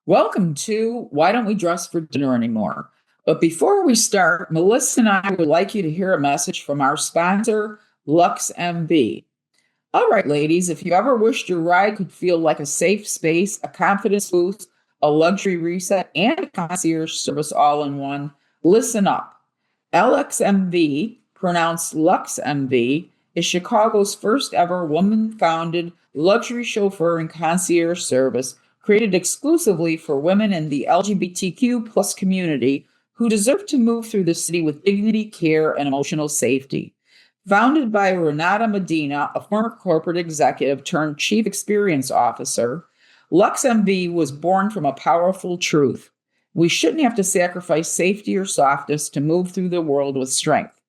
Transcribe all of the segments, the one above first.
Welcome to Why Don't We Dress for Dinner Anymore? But before we start, Melissa and I would like you to hear a message from our sponsor, Lux MV. All right, ladies, if you ever wished your ride could feel like a safe space, a confidence boost, a luxury reset, and a concierge service all in one, listen up. LXMV, pronounced Lux MV, is Chicago's first ever woman founded luxury chauffeur and concierge service created exclusively for women in the LGBTQ plus community who deserve to move through the city with dignity, care, and emotional safety. Founded by Renata Medina, a former corporate executive turned chief experience officer, LuxMV was born from a powerful truth. We shouldn't have to sacrifice safety or softness to move through the world with strength.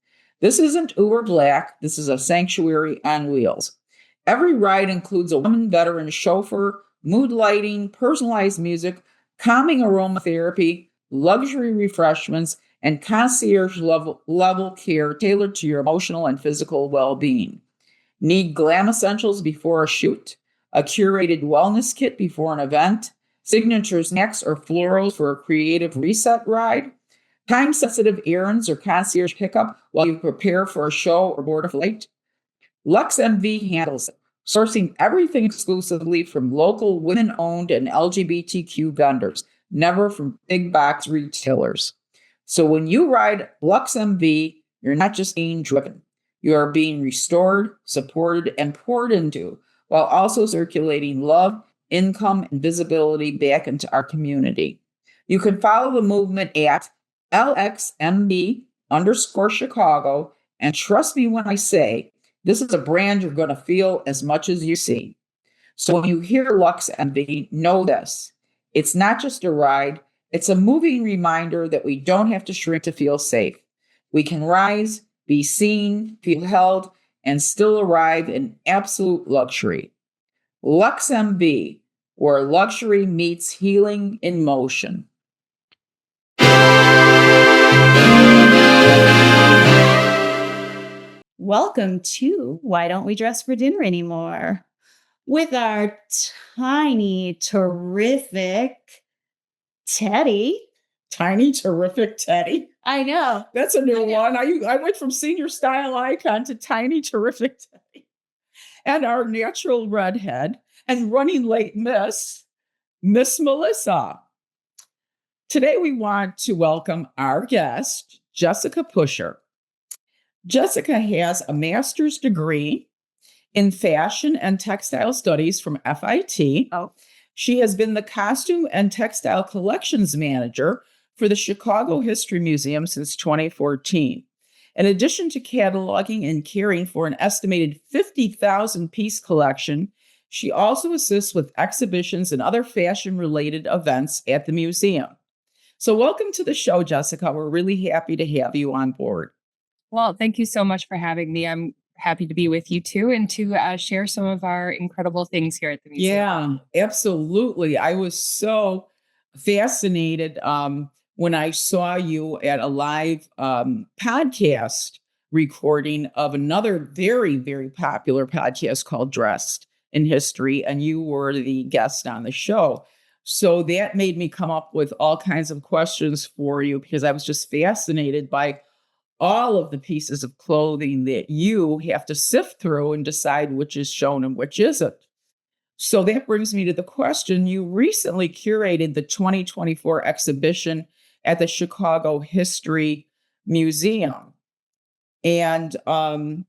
This isn't Uber Black, this is a sanctuary on wheels. Every ride includes a woman veteran chauffeur, mood lighting, personalized music, calming aromatherapy, luxury refreshments, and concierge level care tailored to your emotional and physical well being. Need glam essentials before a shoot, a curated wellness kit before an event, signature snacks or florals for a creative reset ride, time sensitive errands or concierge pickup while you prepare for a show or board a flight. LuxMV handles it, sourcing everything exclusively from local women owned and LGBTQ vendors, never from big box retailers. So when you ride LuxMV, you're not just being driven. You are being restored, supported, and poured into, while also circulating love, income, and visibility back into our community. You can follow the movement at LXMB_Chicago, and trust me when I say, this is a brand you're going to feel as much as you see. So when you hear Lux MV, know this. It's not just a ride, it's a moving reminder that we don't have to shrink to feel safe. We can rise, be seen, feel held, and still arrive in absolute luxury. Lux MV, where luxury meets healing in motion. Welcome to Why Don't We Dress for Dinner Anymore? With our tiny, terrific Teddy. Tiny, terrific Teddy. I know. That's a new one. I went from senior style icon to tiny, terrific Teddy. And our natural redhead and running late Miss Melissa. Today we want to welcome our guest, Jessica Pushor. Jessica has a master's degree in fashion and textile studies from FIT. Oh. She has been the costume and textile collections manager for the Chicago History Museum since 2014. In addition to cataloging and caring for an estimated 50,000 piece collection, she also assists with exhibitions and other fashion-related events at the museum. So welcome to the show, Jessica. We're really happy to have you on board. Well, thank you so much for having me. I'm happy to be with you too and to share some of our incredible things here at the museum. Yeah, absolutely. I was so fascinated when I saw you at a live podcast recording of another very, very popular podcast called Dressed in History, and you were the guest on the show. So that made me come up with all kinds of questions for you because I was just fascinated by all of the pieces of clothing that you have to sift through and decide which is shown and which isn't. So that brings me to the question. You recently curated the 2024 exhibition at the Chicago History Museum. And that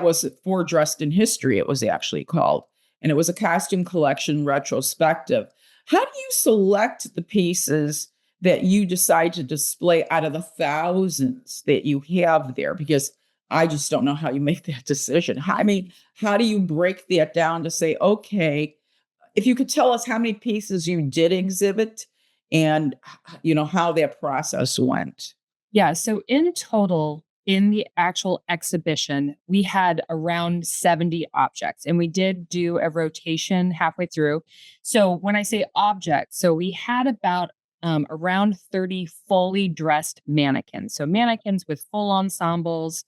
was for Dressed in History, it was actually called. And it was a costume collection retrospective. How do you select the pieces that you decide to display out of the thousands that you have there? Because I just don't know how you make that decision. How do you break that down to say, okay, if you could tell us how many pieces you did exhibit and, how that process went? Yeah. So in total, in the actual exhibition, we had around 70 objects and we did do a rotation halfway through. So when I say objects, so we had about around 30 fully dressed mannequins. So mannequins with full ensembles,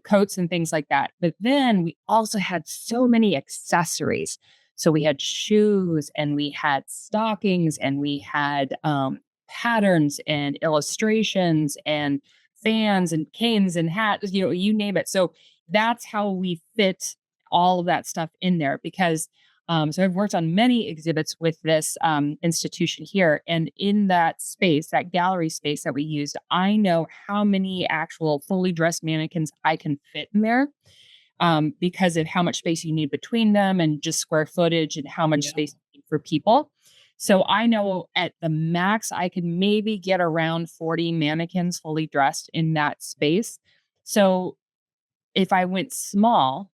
coats and things like that. But then we also had so many accessories. So we had shoes and we had stockings and we had patterns and illustrations and fans and canes and hats, you name it. So that's how we fit all of that stuff in there because so I've worked on many exhibits with this institution here. And in that space, that gallery space that we used, I know how many actual fully dressed mannequins I can fit in there because of how much space you need between them and just square footage and how much Yeah. space you need for people. So I know at the max, I could maybe get around 40 mannequins fully dressed in that space. So if I went small,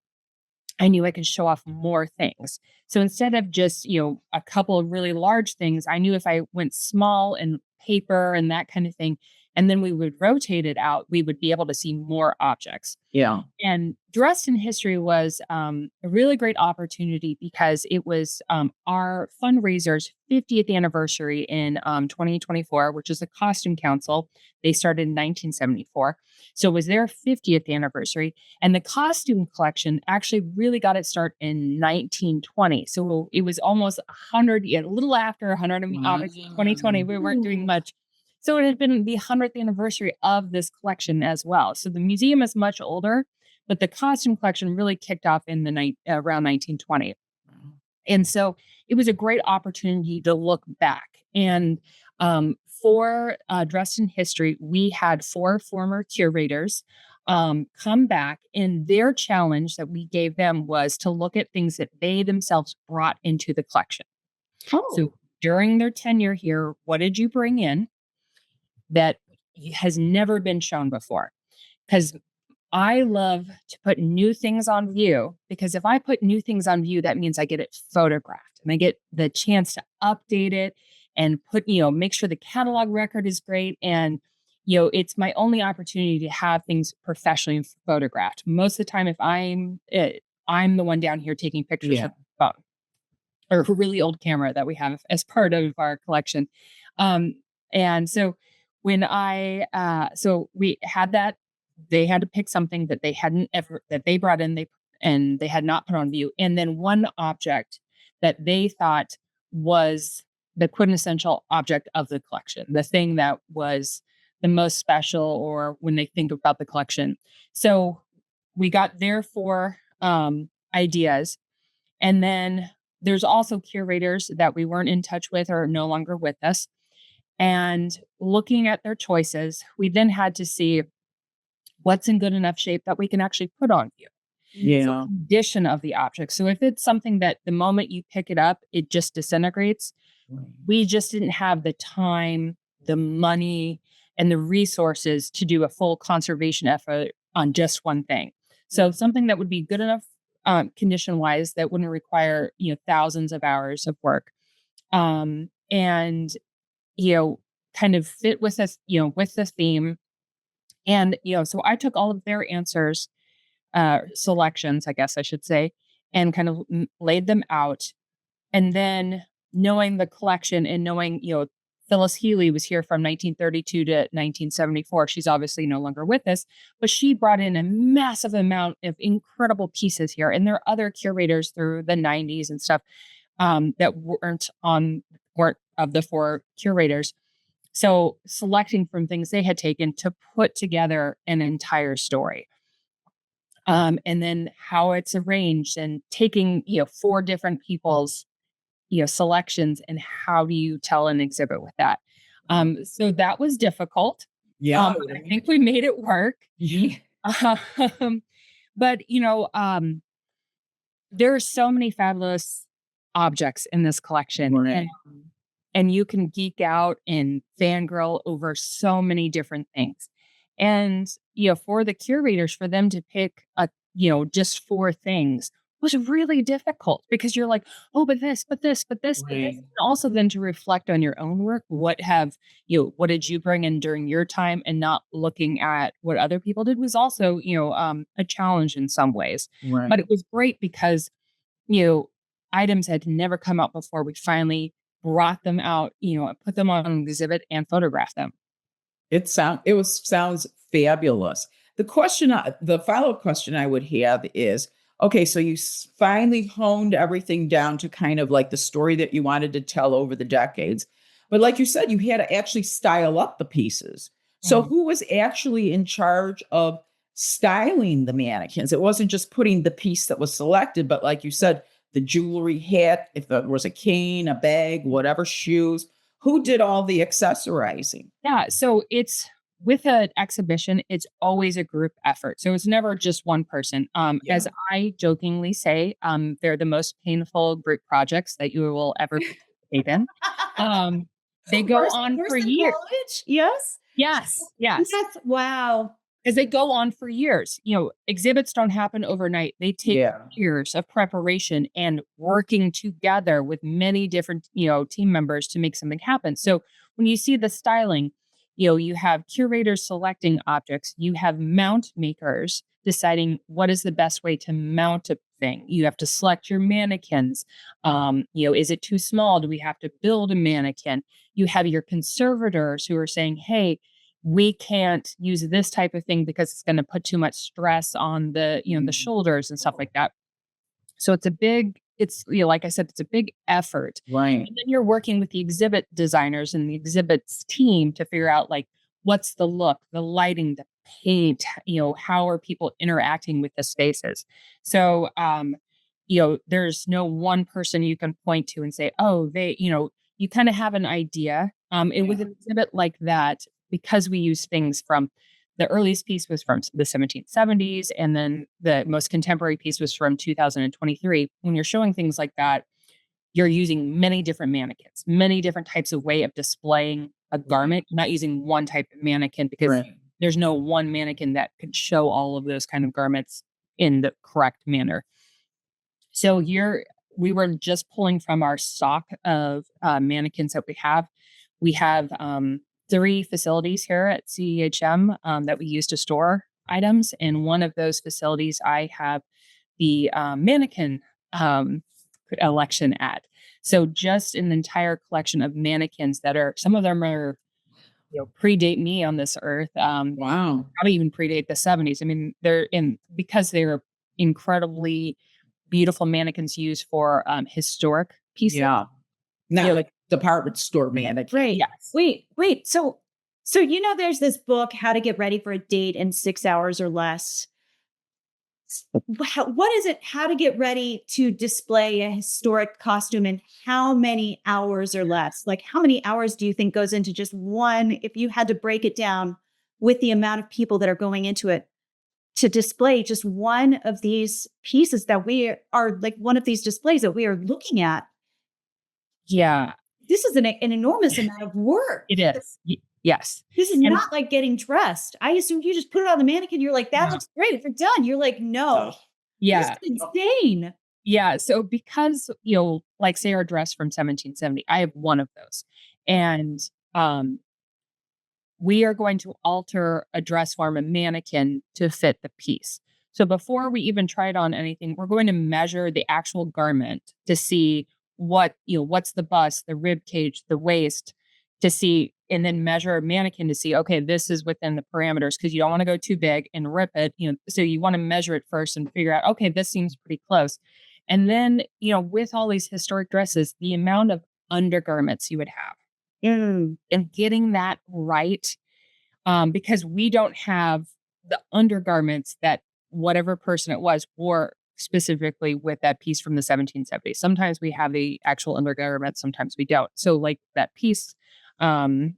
I knew I could show off more things. So instead of just, a couple of really large things, I knew if I went small and paper and that kind of thing, and then we would rotate it out, we would be able to see more objects. Yeah. And Dressed in History was a really great opportunity because it was our fundraiser's 50th anniversary in 2024, which is the Costume Council. They started in 1974. So it was their 50th anniversary. And the costume collection actually really got its start in 1920. So it was almost 100, a little after 100. I mean, obviously, 2020, we weren't doing much. So it had been the 100th anniversary of this collection as well. So the museum is much older, but the costume collection really kicked off in the night around 1920. And so it was a great opportunity to look back. And for Dressed in History, we had 4 former curators come back, and their challenge that we gave them was to look at things that they themselves brought into the collection. Oh. So during their tenure here, what did you bring in that has never been shown before? Because I love to put new things on view, because if I put new things on view, that means I get it photographed and I get the chance to update it and put, make sure the catalog record is great. And, it's my only opportunity to have things professionally photographed. Most of the time, if I'm the one down here taking pictures Yeah. with the phone or a really old camera that we have as part of our collection. And so when so we had that, they had to pick something that they brought in, they had not put on view. And then one object that they thought was the quintessential object of the collection, the thing that was the most special, or when they think about the collection. So we got their 4 ideas. And then there's also curators that we weren't in touch with or no longer with us. And looking at their choices, we then had to see what's in good enough shape that we can actually put on view. Yeah. So condition of the object. So if it's something that the moment you pick it up, it just disintegrates, we just didn't have the time, the money, and the resources to do a full conservation effort on just one thing. So something that would be good enough condition wise, that wouldn't require, thousands of hours of work. And, kind of fit with us, with the theme. And, so I took all of their answers, selections, I guess I should say, and kind of laid them out. And then knowing the collection and knowing, Phyllis Healy was here from 1932 to 1974. She's obviously no longer with us, but she brought in a massive amount of incredible pieces here. And there are other curators through the 90s and stuff that weren't of the 4 curators. So selecting from things they had taken to put together an entire story. And then how it's arranged and taking, 4 different people's, selections, and how do you tell an exhibit with that? So that was difficult. Yeah. But I think we made it work. Yeah. But, there are so many fabulous objects in this collection. Right. And you can geek out and fangirl over so many different things. And, for the curators, for them to pick just 4 things was really difficult, because you're like, oh, but this, but this, but this, but this. Right. And also then to reflect on your own work. What did you bring in during your time, and not looking at what other people did was also, a challenge in some ways. Right. But it was great because, items had never come out before. We finally brought them out, and put them on an exhibit and photographed them. Sounds fabulous. The follow-up question I would have is, Okay, so you finally honed everything down to kind of like the story that you wanted to tell over the decades. But like you said, you had to actually style up the pieces. So Mhm. who was actually in charge of styling the mannequins? It wasn't just putting the piece that was selected, but like you said, the jewelry, hat, if there was a cane, a bag, whatever, shoes. Who did all the accessorizing? Yeah, so it's with an exhibition, it's always a group effort. So it's never just one person. Yeah. As I jokingly say, they're the most painful group projects that you will ever participate in. Um, they go on Worse for than years. college? Yes. Yes, yes. Yes. Wow. Because they go on for years. Exhibits don't happen overnight. They take Yeah. years of preparation and working together with many different, team members to make something happen. So when you see the styling, you have curators selecting objects, you have mount makers deciding what is the best way to mount a thing. You have to select your mannequins. Is it too small? Do we have to build a mannequin? You have your conservators who are saying, hey, we can't use this type of thing because it's going to put too much stress on the shoulders and stuff like that. So like I said, it's a big effort. Right. And then you're working with the exhibit designers and the exhibits team to figure out like what's the look, the lighting, the paint, how are people interacting with the spaces. So there's no one person you can point to and say, oh, you kind of have an idea. And with Yeah. an exhibit like that, because we use things from the earliest piece was from the 1770s, and then the most contemporary piece was from 2023. When you're showing things like that, you're using many different mannequins, many different types of way of displaying a garment. You're not using one type of mannequin because Right. there's no one mannequin that could show all of those kind of garments in the correct manner. So we were just pulling from our stock of mannequins that we have. We have 3 facilities here at CEHM that we use to store items. And one of those facilities, I have the mannequin um, collection at. So just an entire collection of mannequins that are, some of them are, predate me on this earth. Wow. Probably even predate the 70s. I mean, because they're incredibly beautiful mannequins used for historic pieces. Yeah. Not Yeah. like department store mannequin. Right. Yes. Wait. So there's this book, How to Get Ready for a Date in 6 Hours or Less. What is it? How to get ready to display a historic costume in how many hours or less? Like, how many hours do you think goes into just one? If you had to break it down with the amount of people that are going into it to display just one of these pieces that we are like one of these displays that we are looking at, Yeah, this is an enormous amount of work. it is. Yes. This is And not like getting dressed. I assume you just put it on the mannequin. You're like, that No. looks great. If you're done, you're like, no, yeah. this is insane. Yeah. So because, like say our dress from 1770, I have one of those. And we are going to alter a dress form, a mannequin to fit the piece. So before we even try it on anything, we're going to measure the actual garment to see what's the bust, the rib cage, the waist to see, and then measure a mannequin to see, okay, this is within the parameters because you don't want to go too big and rip it, so you want to measure it first and figure out, okay, this seems pretty close. And then, with all these historic dresses, the amount of undergarments you would have and getting that right, because we don't have the undergarments that whatever person it was wore specifically with that piece from the 1770s. Sometimes we have the actual undergarments, sometimes we don't. So, like that piece from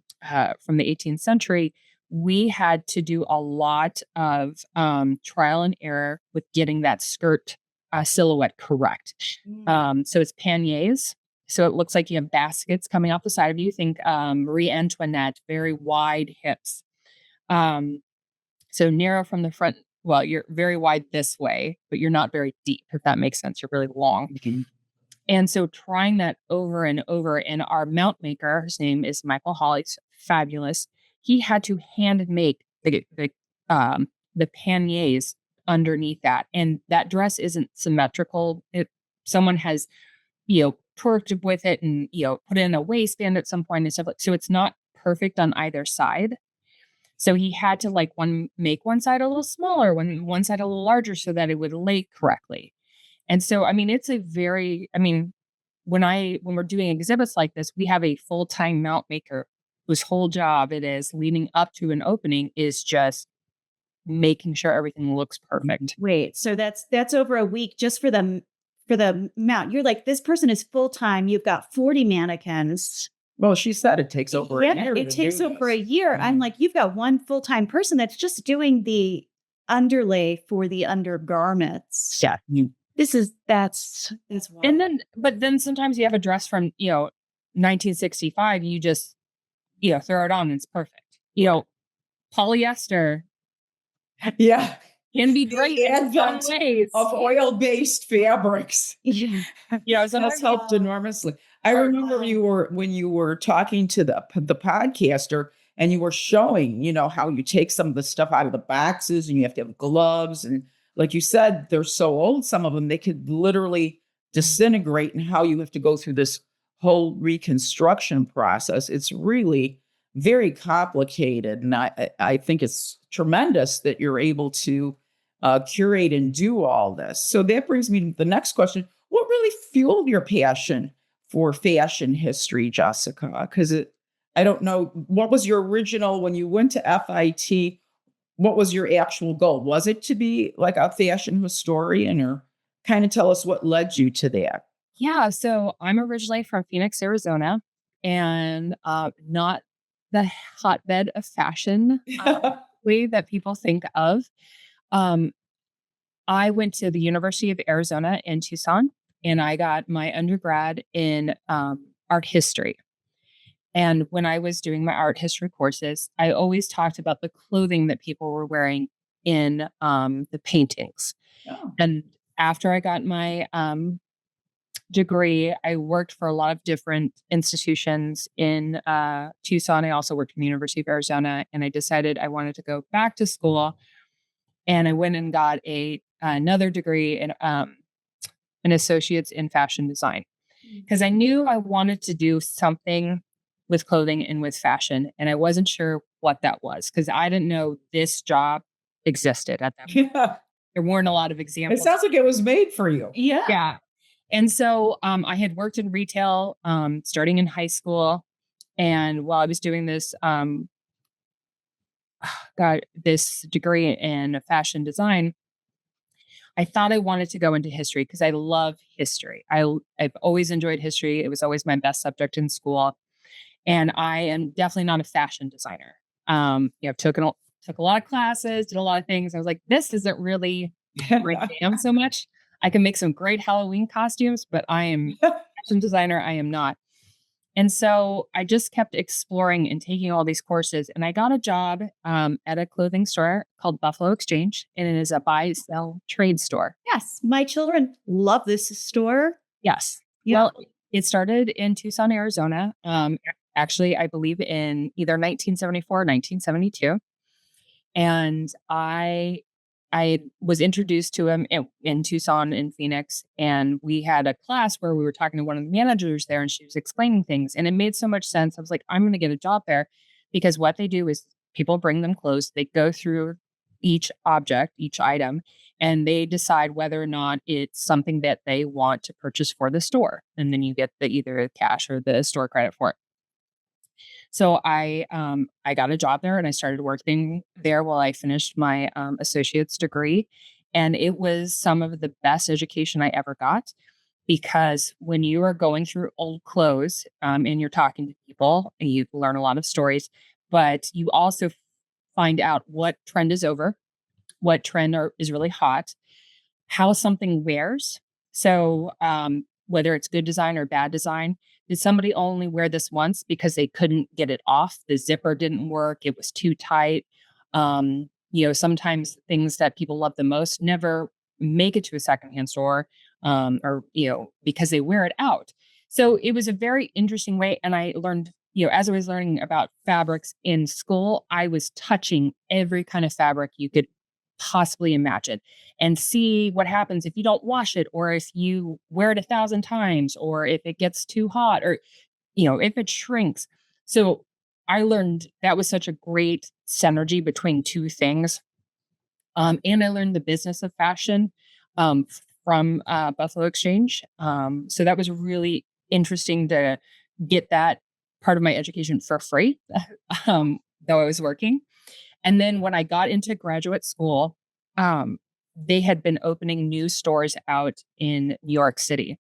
the 18th century, we had to do a lot of trial and error with getting that skirt silhouette correct. So it's panniers. So it looks like you have baskets coming off the side of you. Think Marie Antoinette, very wide hips. So narrow from the front. Well, you're very wide this way, but you're not very deep, if that makes sense. You're really long. Mhm. And so trying that over and over, and our mount maker, his name is Michael Hall, he's fabulous. He had to hand make the panniers underneath that. And that dress isn't symmetrical. Someone has, twerked with it and, put in a waistband at some point and stuff like, so it's not perfect on either side. So he had to make one side a little smaller, one side a little larger so that it would lay correctly. And so, I mean, it's a very, I mean, when we're doing exhibits like this, we have a full-time mount maker whose whole job it is leading up to an opening is just making sure everything looks perfect. Wait, so that's over a week just for the mount. You're like, this person is full time. You've got 40 mannequins. Well, she said it takes over a year. It to takes do over this. a year. I'm like, you've got one full time person that's just doing the underlay for the undergarments. Yeah. That's wild. And then, but then sometimes you have a dress from, 1965, you just, throw it on and it's perfect. Polyester Yeah. can be great The in some advent ways. of oil-based fabrics Yeah. has helped enormously. I remember when you were talking to the podcaster and you were showing, how you take some of the stuff out of the boxes and you have to have gloves. And like you said, they're so old, some of them, they could literally disintegrate, and how you have to go through this whole reconstruction process. It's really very complicated. And I think it's tremendous that you're able to curate and do all this. So that brings me to the next question. What really fueled your passion for fashion history, Jessica? Because I don't know, what was your original, when you went to FIT, what was your actual goal? Was it to be like a fashion historian, or kind of tell us what led you to that? Yeah. So I'm originally from Phoenix, Arizona, and not the hotbed of fashion way that people think of. Um, I went to the University of Arizona in Tucson, and I got my undergrad in art history. And when I was doing my art history courses, I always talked about the clothing that people were wearing in the paintings. Oh. And after I got my degree, I worked for a lot of different institutions in Tucson. I also worked in the University of Arizona, and I decided I wanted to go back to school. And I went and got another degree in an associate's in fashion design, because I knew I wanted to do something with clothing and with fashion, and I wasn't sure what that was because I didn't know this job existed at that point. Yeah. There weren't a lot of It examples. sounds like it was made for you. Yeah. And so I had worked in retail starting in high school. And while I was doing this, got this degree in fashion design, I thought I wanted to go into history because I love history. I've always enjoyed history. It was always my best subject in school. And I am definitely not a fashion designer. Took a lot of classes, did a lot of things. I was like, this isn't really where I am so much. I can make some great Halloween costumes, but I am a fashion designer. I am not. And so I just kept exploring and taking all these courses. And I got a job at a clothing store called Buffalo Exchange, and it is a buy, sell, trade store. Yes, my children love this store. Yes. Yeah. Well, it started in Tucson, Arizona. Actually, I believe in either 1974 or 1972. And I was introduced to him in Tucson in Phoenix, and we had a class where we were talking to one of the managers there, and she was explaining things, and it made so much sense. I was like, I'm going to get a job there, because what they do is people bring them clothes, they go through each object, each item, and they decide whether or not it's something that they want to purchase for the store, and then you get either cash or the store credit for it. So I got a job there, and I started working there while I finished my associate's degree. And it was some of the best education I ever got, because when you are going through old clothes and you're talking to people, and you learn a lot of stories, but you also find out what trend is over, what trend is really hot, how something wears. So whether it's good design or bad design, did somebody only wear this once because they couldn't get it off? The zipper didn't work. It was too tight. Sometimes things that people love the most never make it to a secondhand store, because they wear it out. So it was a very interesting way. And I learned, as I was learning about fabrics in school, I was touching every kind of fabric you could possibly imagine, and see what happens if you don't wash it, or if you wear it 1,000 times, or if it gets too hot, or if it shrinks. So I learned that was such a great synergy between two things. And I learned the business of fashion from Buffalo Exchange. So that was really interesting to get that part of my education for free, though I was working. And then when I got into graduate school, they had been opening new stores out in New York City.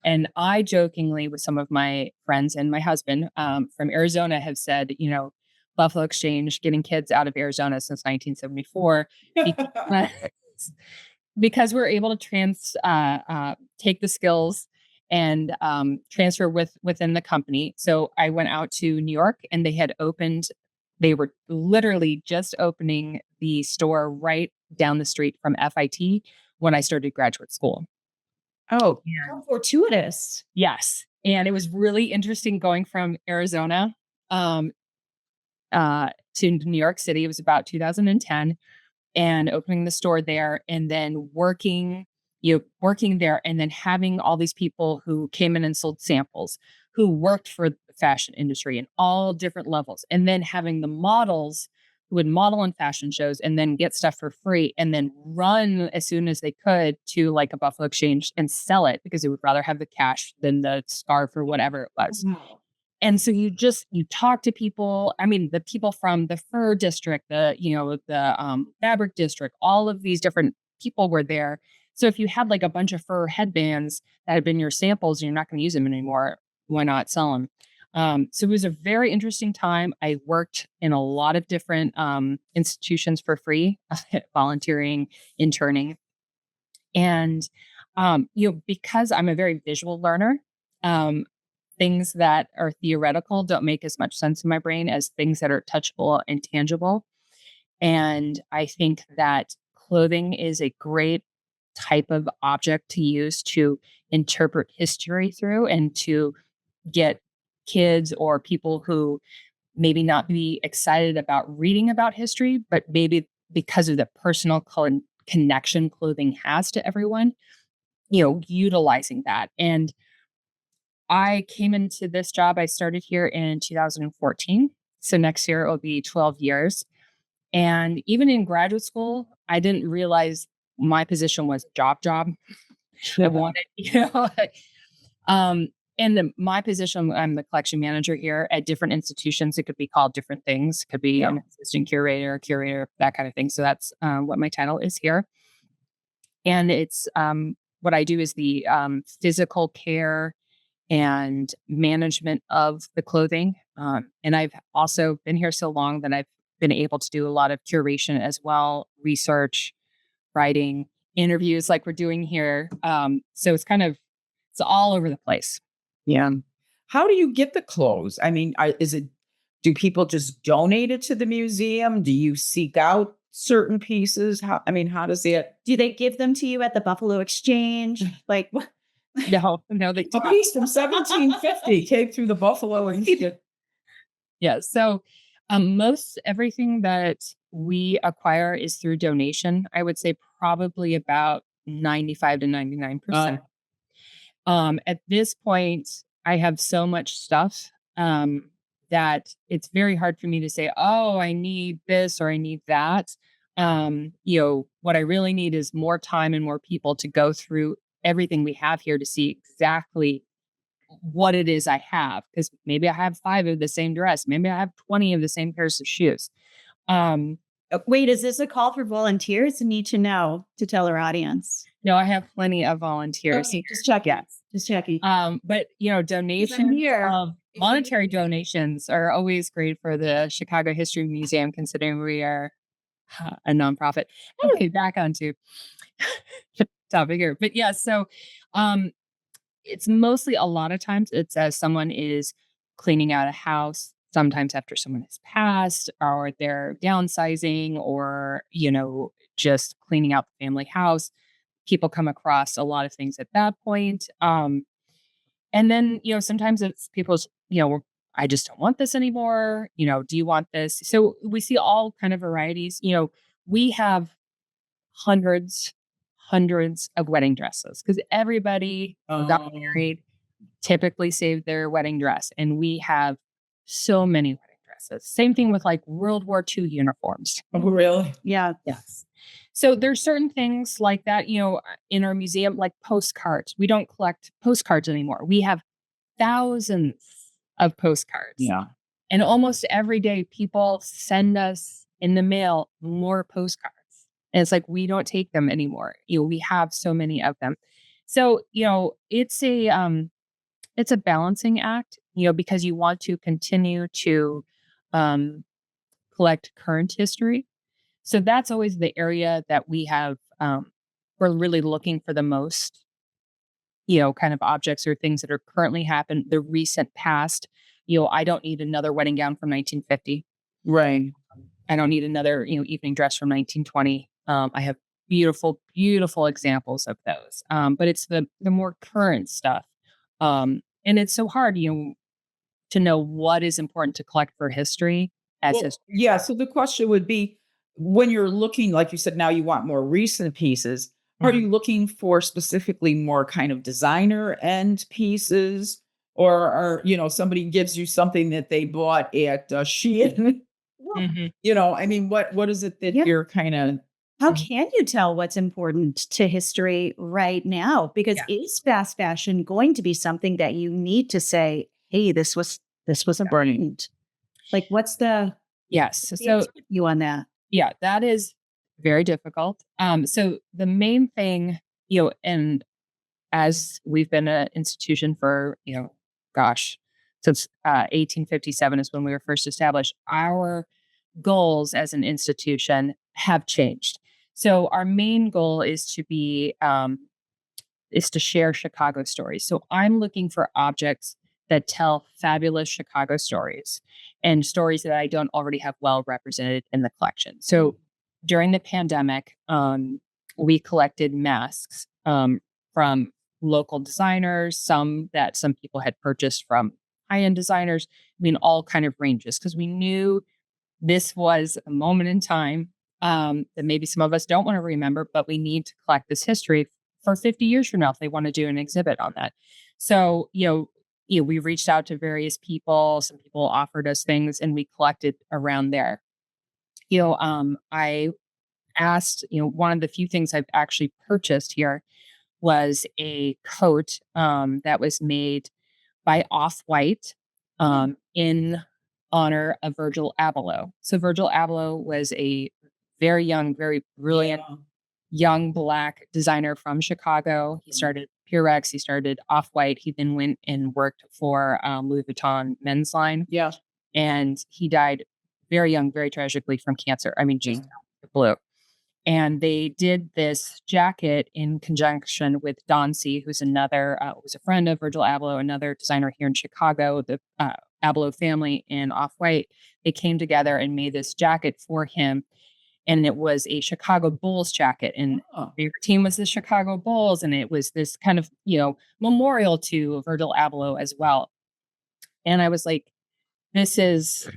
And I jokingly, with some of my friends and my husband from Arizona, have said, Buffalo Exchange getting kids out of Arizona since 1974 because, because we're able to take the skills and transfer within the company. So I went out to New York, and they were literally just opening the store right down the street from FIT when I started graduate school. Oh, how fortuitous. Yes. And it was really interesting going from Arizona to New York City. It was about 2010, and opening the store there, and then working there, and then having all these people who came in and sold samples, who worked for the fashion industry in all different levels, and then having the models who would model in fashion shows and then get stuff for free and then run as soon as they could to like a Buffalo Exchange and sell it because they would rather have the cash than the scarf or whatever it was. Wow. And so you talk to people. I mean, the people from the fur district, the fabric district, all of these different people were there. So if you had like a bunch of fur headbands that had been your samples and you're not going to use them anymore, why not sell them? So it was a very interesting time. I worked in a lot of different institutions for free, volunteering, interning. And, because I'm a very visual learner, things that are theoretical don't make as much sense in my brain as things that are touchable and tangible. And I think that clothing is a great type of object to use to interpret history through and to get kids or people who maybe not be excited about reading about history, but maybe because of the personal connection clothing has to everyone, utilizing that. And I came into this job. I started here in 2014. So next year it will be 12 years. And even in graduate school, I didn't realize my position was job. I wanted, my position, I'm the collection manager here at different institutions. It could be called different things. It could be an assistant curator, that kind of thing. So that's what my title is here. And it's what I do is the physical care and management of the clothing. And I've also been here so long that I've been able to do a lot of curation as well, research, writing, interviews like we're doing here. So it's all over the place. Yeah. How do you get the clothes? I mean, do people just donate it to the museum? Do you seek out certain pieces? How does it? Do they give them to you at the Buffalo Exchange? Like, No, A piece from 1750 came through the Buffalo and yeah. So most everything that we acquire is through donation. I would say probably about 95 to 99%. At this point, I have so much stuff that it's very hard for me to say, oh, I need this or I need that. What I really need is more time and more people to go through everything we have here to see exactly what it is I have. Because maybe I have 5 of the same dress. Maybe I have 20 of the same pairs of shoes. Wait, is this a call for volunteers? I need to know to tell our audience. No, I have plenty of volunteers. Okay, just checking. Yes. Just checking. But donations, monetary donations are always great for the Chicago History Museum, considering we are a nonprofit. Okay, back onto topic here. But yeah, so it's mostly, a lot of times it's as someone is cleaning out a house, sometimes after someone has passed, or they're downsizing, or just cleaning out the family house. People come across a lot of things at that point. And then, sometimes it's people's, I just don't want this anymore. Do you want this? So we see all kind of varieties. We have hundreds of wedding dresses because everybody who got married typically saved their wedding dress. And we have so many wedding Texas. Same thing with like World War II uniforms. Oh, really? Yeah. Yes. So there's certain things like that, in our museum, like postcards. We don't collect postcards anymore. We have thousands of postcards. Yeah. And almost every day, people send us in the mail more postcards. And it's like, we don't take them anymore. We have so many of them. So, it's a balancing act, because you want to continue to um, collect current history. So that's always the area that we're really looking for the most, kind of objects or things that are currently happened, the recent past. I don't need another wedding gown from 1950. Right. I don't need another, evening dress from 1920. I have beautiful, beautiful examples of those. But it's the more current stuff. And it's so hard, to know what is important to collect for history as Well, history. yeah. So the question would be, when you're looking, like you said, now you want more recent pieces. Are Mhm. you looking for specifically more kind of designer end pieces? Or somebody gives you something that they bought at Shein? Mhm. I mean, what is it that Yeah. you're kind of, How can you tell what's important to history right now? Because Yeah. is fast fashion going to be something that you need to say, hey, this was important? Like what's Yes. the So you on that? yeah, that is very difficult. So the main thing, and as we've been an institution for, gosh, since 1857 is when we were first established, our goals as an institution have changed. So our main goal is to share Chicago stories. So I'm looking for objects that tell fabulous Chicago stories and stories that I don't already have well represented in the collection. So during the pandemic, we collected masks from local designers, some that some people had purchased from high-end designers. I mean, all kind of ranges, because we knew this was a moment in time that maybe some of us don't want to remember, but we need to collect this history for 50 years from now if they want to do an exhibit on that. So, we reached out to various people. Some people offered us things, and we collected around there. I asked, one of the few things I've actually purchased here was a coat that was made by Off-White in honor of Virgil Abloh. So Virgil Abloh was a very young, very brilliant young Black designer from Chicago. He started Purex, he started Off-White. He then went and worked for Louis Vuitton men's line. Yeah. And he died very young, very tragically from cancer. I mean, just blue. And they did this jacket in conjunction with Don C., who's was a friend of Virgil Abloh, another designer here in Chicago, the Abloh family in Off-White. They came together and made this jacket for him. And it was a Chicago Bulls jacket. And their team was the Chicago Bulls. And it was this kind of, memorial to Virgil Abloh as well. And I was like, this is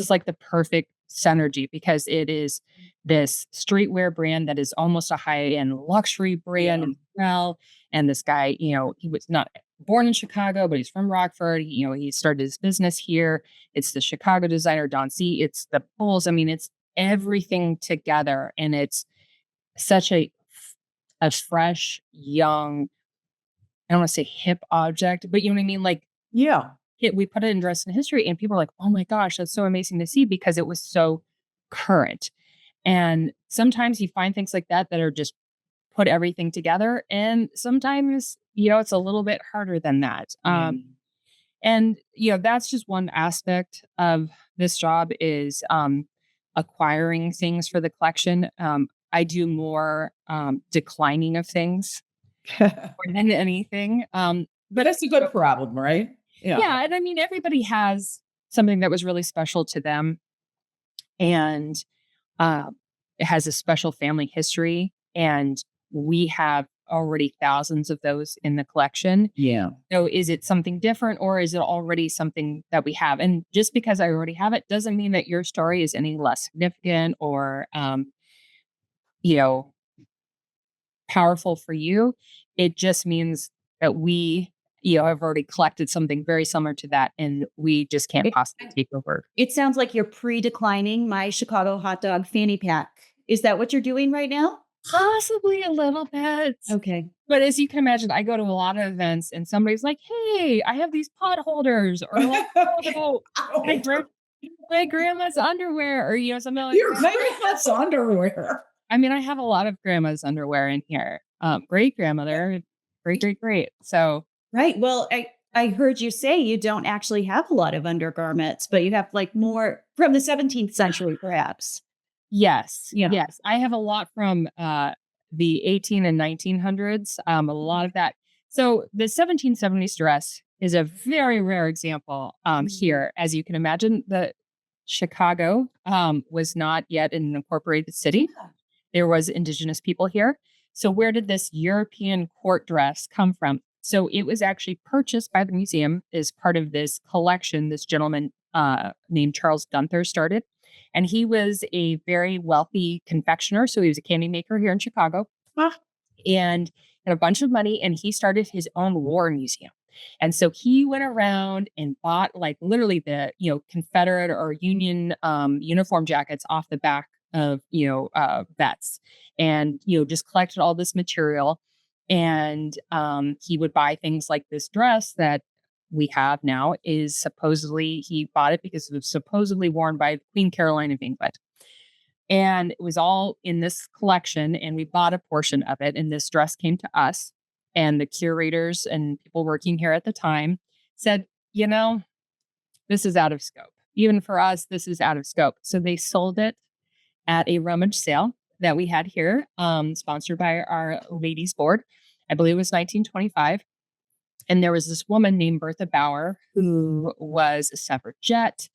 like the perfect synergy, because it is this streetwear brand that is almost a high-end luxury brand as well. And this guy, he was not born in Chicago, but he's from Rockford. He started his business here. It's the Chicago designer, Don C. It's the Bulls. I mean, it's everything together. And it's such a fresh, young, I don't want to say hip object, but you know what I mean? Like, Yeah. we put it in Dress in History, and people are like, oh my gosh, that's so amazing to see, because it was so current. And sometimes you find things like that are just put everything together. And sometimes, it's a little bit harder than that. And, that's just one aspect of this job is acquiring things for the collection. I do more declining of things more than anything. But that's a good problem, right? Yeah. Yeah. And I mean, everybody has something that was really special to them. And uh, it has a special family history. And we have already thousands of those in the collection. Yeah. So is it something different, or is it already something that we have? And just because I already have it doesn't mean that your story is any less significant or, you know, powerful for you. It just means that we, I've already collected something very similar to that, and we just can't possibly take over. It sounds like you're pre-declining my Chicago hot dog fanny pack. Is that what you're doing right now? Possibly a little bit. Okay. But as you can imagine, I go to a lot of events and somebody's like, hey, I have these pot holders, or like, oh, my grandma's underwear, or something like Your that. grandma's underwear. I mean, I have a lot of grandma's underwear in here. Great grandmother, great. So Right. Well, I heard you say you don't actually have a lot of undergarments, but you have like more from the 17th century, perhaps. yes, Yeah. yes, I have a lot from the 18 and 1900s. A lot of that. So the 1770s dress is a very rare example here, as you can imagine. The Chicago was not yet an incorporated city. There was indigenous people here. So where did this European court dress come from? So it was actually purchased by the museum as part of this collection this gentleman named Charles Gunther started. And he was a very wealthy confectioner. So he was a candy maker here in Chicago and had a bunch of money. And he started his own war museum. And so he went around and bought like literally the, Confederate or Union uniform jackets off the back of, vets, and, just collected all this material. And he would buy things like this dress that we have now is supposedly, he bought it because it was supposedly worn by Queen Caroline of England. And it was all in this collection, and we bought a portion of it. And this dress came to us, and the curators and people working here at the time said, this is out of scope. Even for us, this is out of scope. So they sold it at a rummage sale that we had here, sponsored by our ladies board. I believe it was 1925. And there was this woman named Bertha Bauer who was a suffragette.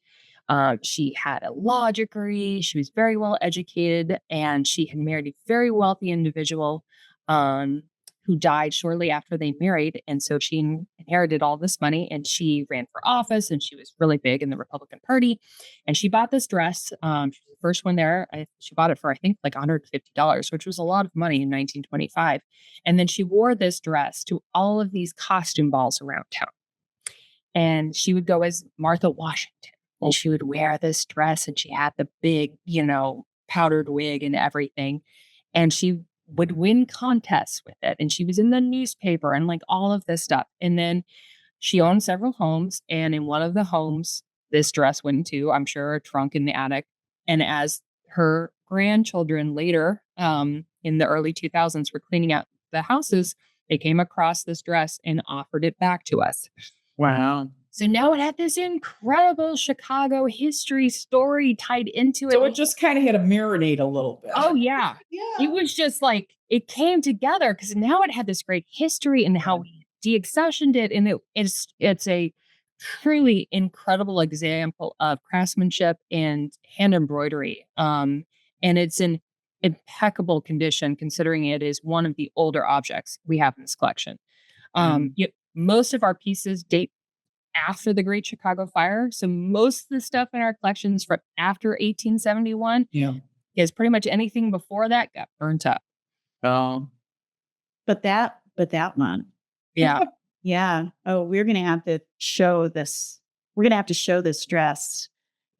She had a law degree. She was very well educated, and she had married a very wealthy individual who died shortly after they married. And so she inherited all this money, and she ran for office, and she was really big in the Republican Party. And she bought this dress. She was the first one there. She bought it for, I think, like $150, which was a lot of money in 1925. And then she wore this dress to all of these costume balls around town. And she would go as Martha Washington. And she would wear this dress, and she had the big, powdered wig and everything. And she would win contests with it. And she was in the newspaper and like all of this stuff. And then she owned several homes. And in one of the homes, this dress went into, I'm sure, a trunk in the attic. And as her grandchildren later, in the early 2000s, were cleaning out the houses, they came across this dress and offered it back to us. Wow. So now it had this incredible Chicago history story tied into it. So it just kind of had to marinate a little bit. Oh, yeah. Yeah. It was just like, it came together because now it had this great history and how we de-accessioned it. And it's a truly incredible example of craftsmanship and hand embroidery. And it's in impeccable condition considering it is one of the older objects we have in this collection. Most of our pieces date after the Great Chicago Fire. So most of the stuff in our collections from after 1871 is pretty much anything before that got burnt up. Oh. But that one. Yeah. Yeah. Oh, we're going to have to show this. We're going to have to show this dress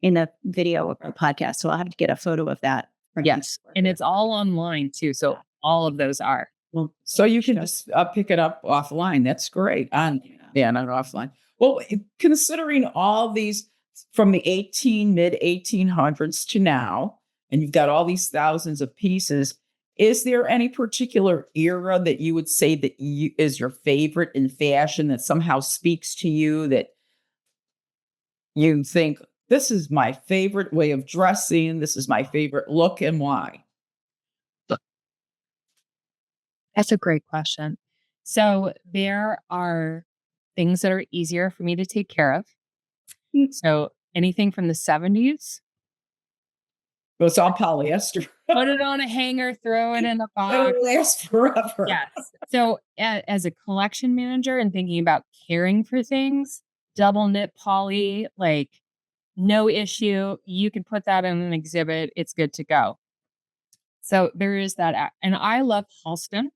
in the video of our podcast. So I'll have to get a photo of that. Yes. And it's all online too. So all of those are. Well, so you can just pick it up offline. That's great. Not offline. Well, considering all these from the mid 1800s to now, and you've got all these thousands of pieces, is there any particular era that you would say that is your favorite in fashion that somehow speaks to you, that you think, this is my favorite way of dressing, this is my favorite look, and why? That's a great question. So there are things that are easier for me to take care of. So anything from the 70s. Well, it's all polyester. Put it on a hanger, throw it in a box. It'll last forever. Yes. So as a collection manager and thinking about caring for things, double knit poly, like no issue. You can put that in an exhibit. It's good to go. So there is that. And I love Halston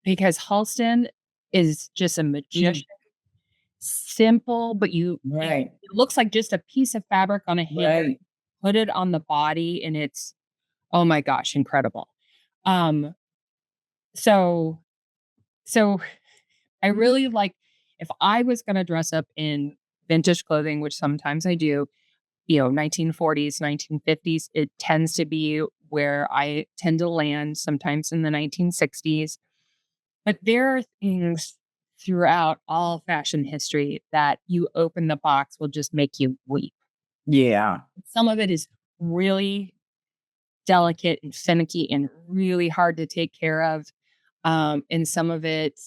because Halston is just a magician. Simple, but Right. it looks like just a piece of fabric on a hanger. Right. Put it on the body, and it's, oh my gosh, incredible. Um, so so I really like, if I was gonna dress up in vintage clothing, which sometimes I do, 1940s, 1950s, it tends to be where I tend to land, sometimes in the 1960s. But there are things throughout all fashion history that you open the box will just make you weep. Yeah. Some of it is really delicate and finicky and really hard to take care of. And some of it,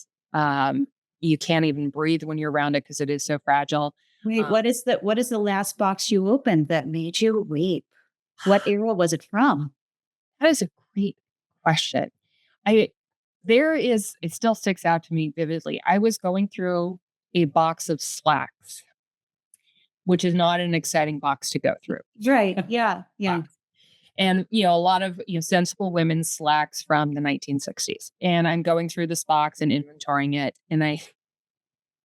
you can't even breathe when you're around it because it is so fragile. Wait, Um, what is the last box you opened that made you weep? What era was it from? that is a great question. I it still sticks out to me vividly. I was going through a box of slacks, which is not an exciting box to go through. Right. Yeah. Yeah. And, a lot of, sensible women's slacks from the 1960s. And I'm going through this box and inventorying it. And I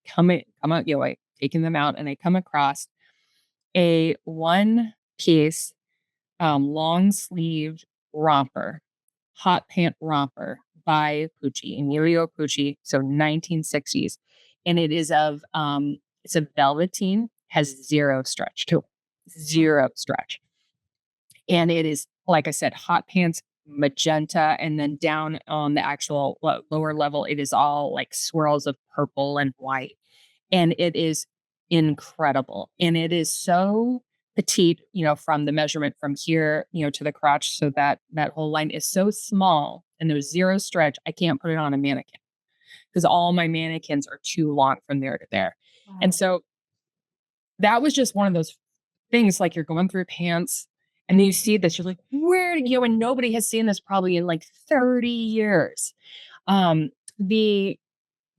come out, I taking them out, and I come across a one piece, long sleeved romper, hot pant romper by Pucci, Emilio Pucci. So 1960s. And it is it's a velveteen, has zero stretch to it, zero stretch. And it is, like I said, hot pants, magenta, and then down on the actual lower level, it is all like swirls of purple and white. And it is incredible. And it is so petite, from the measurement from here, to the crotch. So that whole line is so small, and there's zero stretch. I can't put it on a mannequin because all my mannequins are too long from there to there. Wow. And so that was just one of those things, like, you're going through pants and then you see this, you're like, where did and nobody has seen this probably in like 30 years. The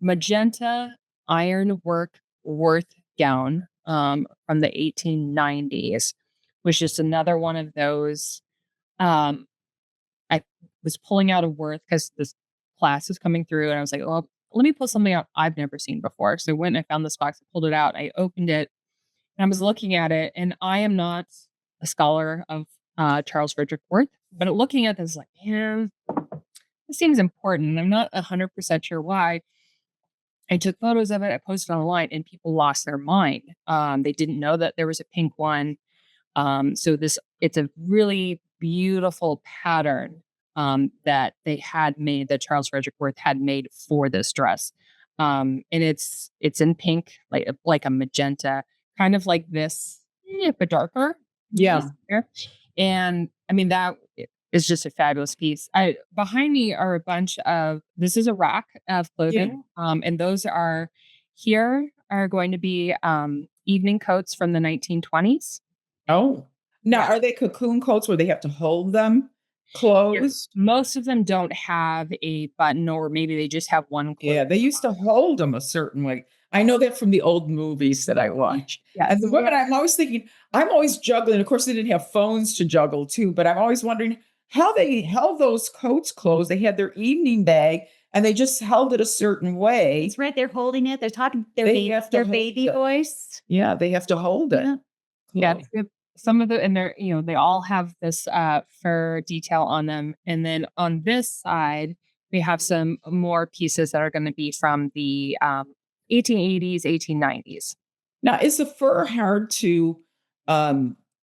magenta ironwork Worth gown, from the 1890s, was just another one of those. I was pulling out of Worth because this class is coming through, and I was like, well, let me pull something out I've never seen before. So I went and I found this box, I pulled it out, I opened it, and I was looking at it, and I am not a scholar of Charles Frederick Worth, but looking at this, like, man, this seems important. And I'm not 100% sure why. I took photos of it, I posted online, and people lost their mind. They didn't know that there was a pink one. It's a really beautiful pattern that they had made, that Charles Frederick Worth had made for this dress. And it's in pink, like a magenta, kind of like this, but darker. Yeah. And I mean, that is just a fabulous piece. Behind me are a bunch of, this is a rack of clothing. And those are going to be evening coats from the 1920s. Oh. Now, Yeah. are they cocoon coats where they have to hold them closed? Most of them don't have a button, or maybe they just have one. Yeah, they used to hold them a certain way. I know that from the old movies that I watch. Yes. And the women, I'm always thinking, I'm always juggling. Of course, they didn't have phones to juggle too, but I'm always wondering how they held those coats closed. They had their evening bag and they just held it a certain way. It's right. They're holding it. They're talking They have to their hold baby it. voice. Yeah, they have to hold it. Yeah. closed. Some of the, and they're, they all have this fur detail on them. And then on this side, we have some more pieces that are going to be from the 1880s, 1890s. Now, is the fur hard to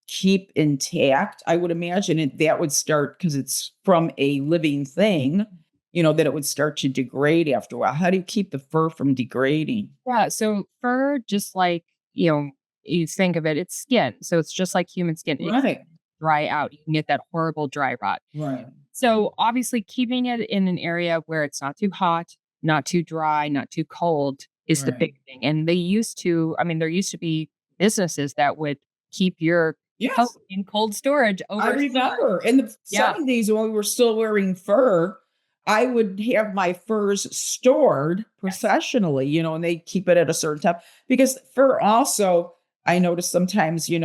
keep intact? I would imagine that would start because it's from a living thing, that it would start to degrade after a while. How do you keep the fur from degrading? Yeah. So fur, just like, you think of it, it's skin. So it's just like human skin. It Right. can dry out. You can get that horrible dry rot. Right. So obviously keeping it in an area where it's not too hot, not too dry, not too cold is the Right. big thing. And there used to be businesses that would keep your Yes. coat in cold storage I over. remember in the Yeah. 70s when we were still wearing fur, I would have my furs stored professionally, and they keep it at a certain time because fur also, I noticed sometimes, you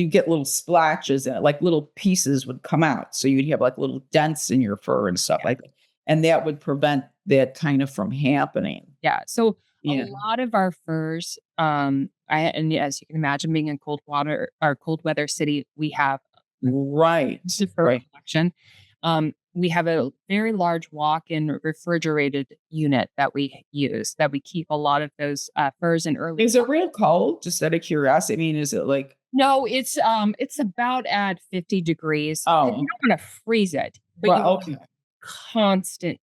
get little splashes in it, like little pieces would come out. So you'd have like little dents in your fur and stuff like that. And that would prevent that kind of from happening. Yeah. So Yeah. a lot of our furs, and as you can imagine, being in cold water or cold weather city, we have Right. the fur Right. collection. We have a very large walk-in refrigerated unit that we use, that we keep a lot of those furs in early. Is it real cold? Just out of curiosity. I mean, is it like, No, it's about at 50 degrees. oh, You don't want to freeze it, but you well, want okay. constant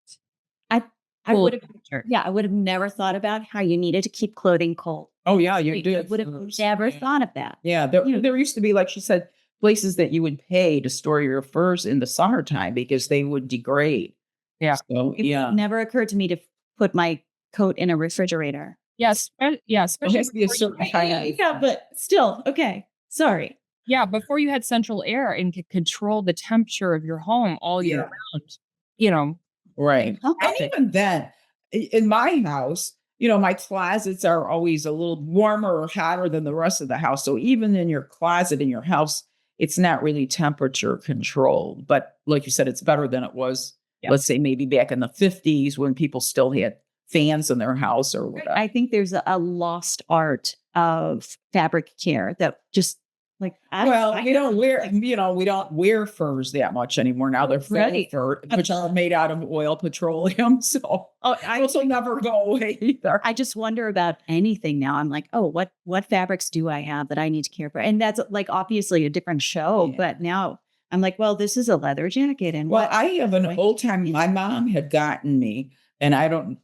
I cool would have, temperature. yeah, I would have never thought about how you needed to keep clothing cold. Oh, yeah, you I did. would have never Yeah. thought of that. Yeah, there used to be, like she said, places that you would pay to store your furs in the summertime because they would degrade. Yeah. So, It yeah. never occurred to me to put my coat in a refrigerator. Yes, yeah, It especially has to be a before you certain kind of. Yeah, but still, okay. Sorry. yeah, before you had central air and could control the temperature of your home all year Yeah. round, you know. Right. And Okay. even then, in my house, my closets are always a little warmer or hotter than the rest of the house. So even in your closet in your house, it's not really temperature controlled. But like you said, it's better than it was, Yeah. let's say maybe back in the 50s when people still had fans in their house or whatever. I think there's a lost art of fabric care that just like, Well, we don't wear furs that much anymore. Now they're faux Right. fur, which are made out of oil petroleum. So those will never go away either. I just wonder about anything now. I'm like, oh, what fabrics do I have that I need to care for? And that's like obviously a different show, Yeah. but now I'm like, well, this is a leather jacket, and Well, what? I have an old time my mom had gotten me, and I don't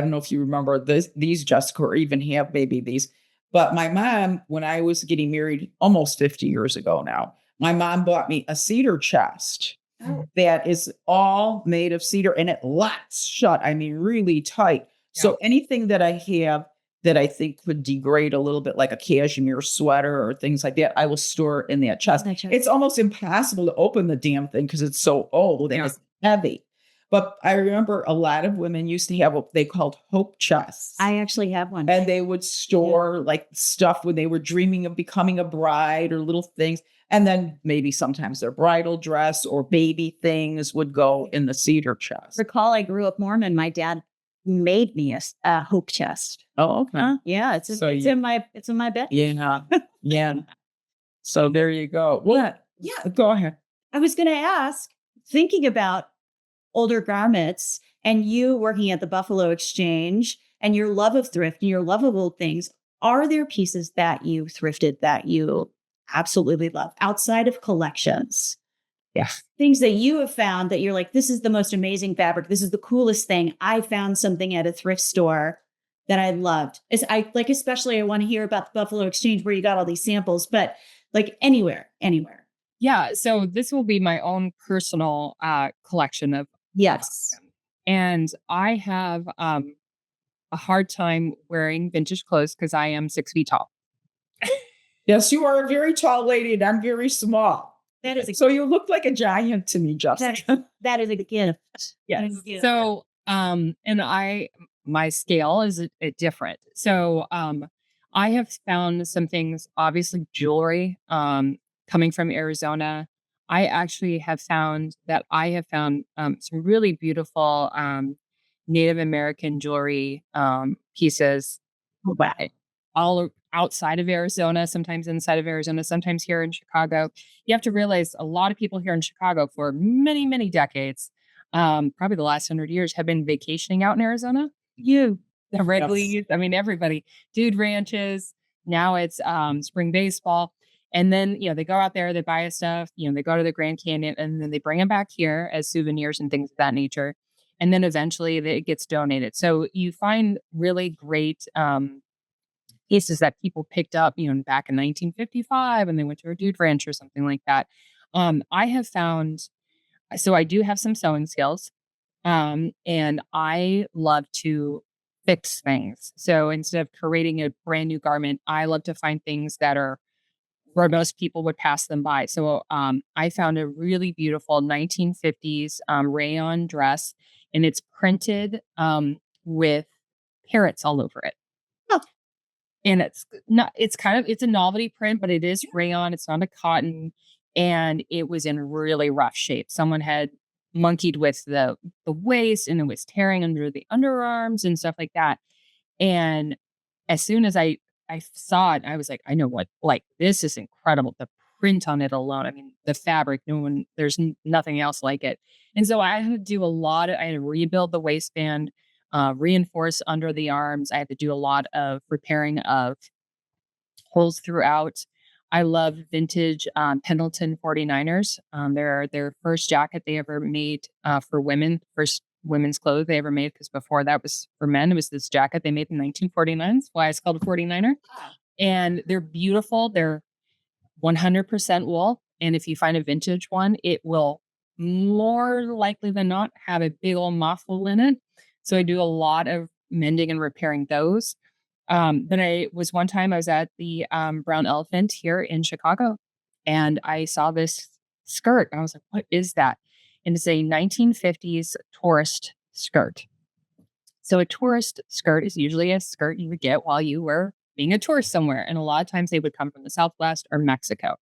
know if you remember these, Jessica, or even have maybe these. But my mom, when I was getting married almost 50 years ago now, my mom bought me a cedar chest that is all made of cedar and it locks shut. I mean, really tight. So anything that I have that I think could degrade a little bit, like a cashmere sweater or things like that, I will store in that chest. That chest. It's almost impossible to open the damn thing because it's so old and Yeah. it's heavy. But I remember a lot of women used to have what they called hope chests. I actually have one. And they would store like stuff when they were dreaming of becoming a bride or little things. And then maybe sometimes their bridal dress or baby things would go in the cedar chest. Recall, I grew up Mormon. My dad made me a hope chest. Oh, okay. Yeah, it's in my bed. Yeah. Yeah. So there you go. Well, yeah, go ahead. I was going to ask, thinking about older garments and you working at the Buffalo Exchange and your love of thrift and your love of old things, are there pieces that you thrifted that you absolutely love outside of collections? Yeah. Things that you have found that you're like, this is the most amazing fabric. This is the coolest thing. I found something at a thrift store that I loved. Especially I want to hear about the Buffalo Exchange where you got all these samples, but like anywhere. Yeah, so this will be my own personal collection of. Yes. And I have a hard time wearing vintage clothes because I am 6 feet tall. Yes, you are a very tall lady and I'm very small. That is So you look like a giant to me, Jessica. that is a gift. Yes. That is a gift. So, and my scale is different. So, I have found some things, obviously jewelry, coming from Arizona. I actually have found some really beautiful, Native American jewelry, pieces Wow. all outside of Arizona, sometimes inside of Arizona, sometimes here in Chicago. You have to realize a lot of people here in Chicago for many, many decades, probably the last 100 years, have been vacationing out in Arizona. The Red Yes. Leaves, I mean, everybody, dude ranches. Now it's spring baseball. And then, they go out there, they buy us stuff, they go to the Grand Canyon and then they bring them back here as souvenirs and things of that nature. And then eventually it gets donated. So you find really great pieces that people picked up, back in 1955 and they went to a dude ranch or something like that. I have found, so I do have some sewing skills, and I love to fix things. So instead of creating a brand new garment, I love to find things that are where most people would pass them by. So I found a really beautiful 1950s rayon dress, and it's printed with parrots all over it. And it's a novelty print, but it is rayon. It's not a cotton. And it was in really rough shape. Someone had monkeyed with the waist, and it was tearing under the underarms and stuff like that. And as soon as I saw it, I was like, I know what, like, this is incredible. The print on it alone. I mean, the fabric, there's nothing else like it. And so I had to do I had to rebuild the waistband, reinforce under the arms. I had to do a lot of repairing of holes throughout. I love vintage Pendleton 49ers. They're their first jacket they ever made for women, first women's clothes they ever made, because before that was for men. It was this jacket they made in 1949. That's why it's called a 49er. And they're beautiful. They're 100% wool. And if you find a vintage one, it will more likely than not have a big old moth hole in it. So I do a lot of mending and repairing those. Then one time I was at the Brown Elephant here in Chicago, and I saw this skirt. I was like, what is that? And it's a 1950s tourist skirt. So a tourist skirt is usually a skirt you would get while you were being a tourist somewhere. And a lot of times they would come from the Southwest or Mexico.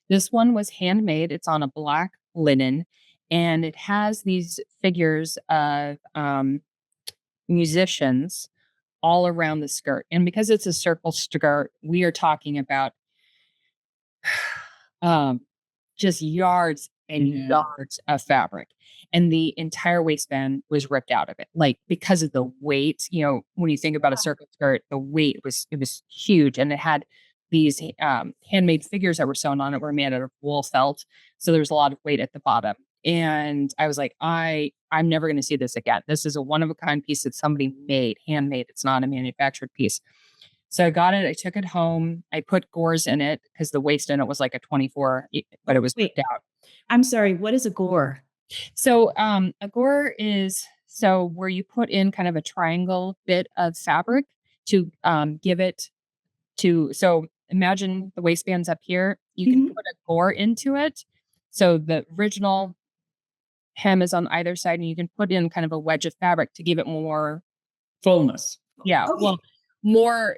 This one was handmade. It's on a black linen, and it has these figures of musicians all around the skirt. And because it's a circle skirt, we are talking about just yards and yards of fabric. And the entire waistband was ripped out of it. Like, because of the weight, when you think about a circle skirt, the weight was huge. And it had these handmade figures that were sewn on it, were made out of wool felt. So there was a lot of weight at the bottom. And I was like, I'm never going to see this again. This is a one of a kind piece that somebody made, handmade. It's not a manufactured piece. So I got it. I took it home. I put gores in it because the waist in it was like a 24, but it was ripped out. I'm sorry. What is a gore? So a gore is where you put in kind of a triangle bit of fabric to give it to. So imagine the waistband's up here. You can put a gore into it. So the original hem is on either side, and you can put in kind of a wedge of fabric to give it more fullness. Yeah. Okay. Well, more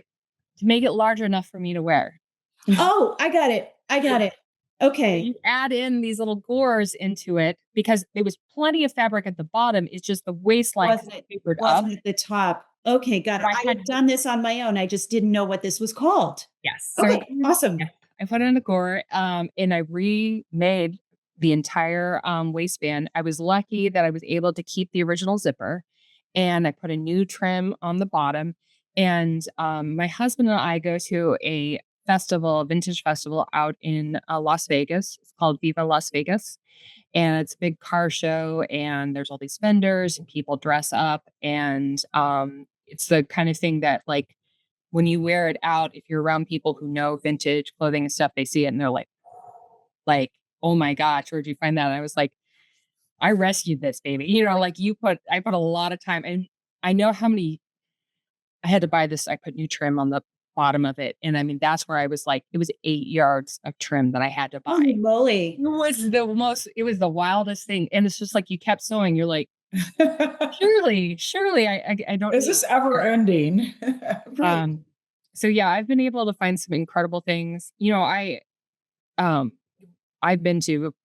to make it larger enough for me to wear. Oh, I got it. Okay. You add in these little gores into it because there was plenty of fabric at the bottom. It's just the waistline wasn't at the top. Okay, got it. I had done this on my own. I just didn't know what this was called. Yes. Okay, awesome. Yeah, I put in a gore and I remade the entire waistband. I was lucky that I was able to keep the original zipper, and I put a new trim on the bottom. And my husband and I go to a vintage festival out in Las Vegas. It's called Viva Las Vegas. And it's a big car show, and there's all these vendors and people dress up. And it's the kind of thing that, like, when you wear it out, if you're around people who know vintage clothing and stuff, they see it and they're like, oh my gosh, where'd you find that? And I was like, I rescued this baby. I put a lot of time, and I know how many I had to buy this. I put new trim on the bottom of it. And I mean, that's where I was like, it was 8 yards of trim that I had to buy. Holy moly. It was the wildest thing. And it's just like, you kept sewing. You're like, surely, I don't. Is this ever ending? Right. So yeah, I've been able to find some incredible things. I've been to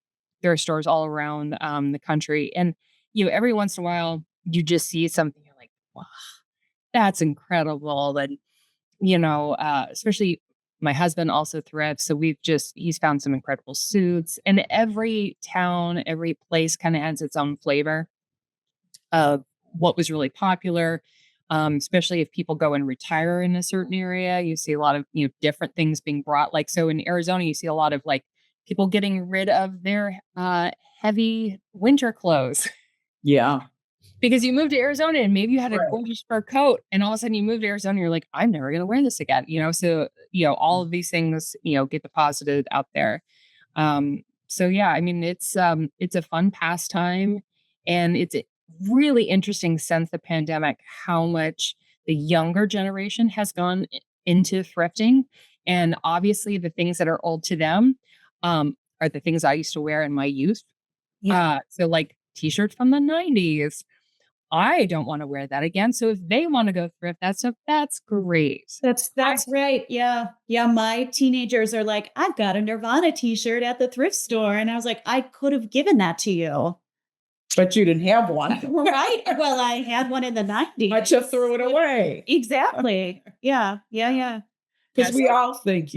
thrift stores all around the country, and every once in a while you just see something, you're like, wow, that's incredible. And especially my husband also thrifts, so he's found some incredible suits. And every town, every place kind of has its own flavor of what was really popular. Especially if people go and retire in a certain area, you see a lot of different things being brought. Like, so in Arizona, you see a lot of like people getting rid of their heavy winter clothes. Yeah. Because you moved to Arizona and maybe you had a gorgeous fur coat, and all of a sudden you moved to Arizona, you're like, I'm never going to wear this again. So, all of these things, get deposited out there. So yeah, I mean, it's a fun pastime, and it's really interesting since the pandemic, how much the younger generation has gone into thrifting. And obviously the things that are old to them, are the things I used to wear in my youth. Yeah. So like t-shirts from the 90s, I don't want to wear that again. So if they want to go thrift, that's great. That's right. Yeah. Yeah. My teenagers are like, I've got a Nirvana t-shirt at the thrift store. And I was like, I could have given that to you. But you didn't have one. Right. Well, I had one in the 90s. But you threw it away. Exactly. Yeah. Yeah. Yeah. Because we all think,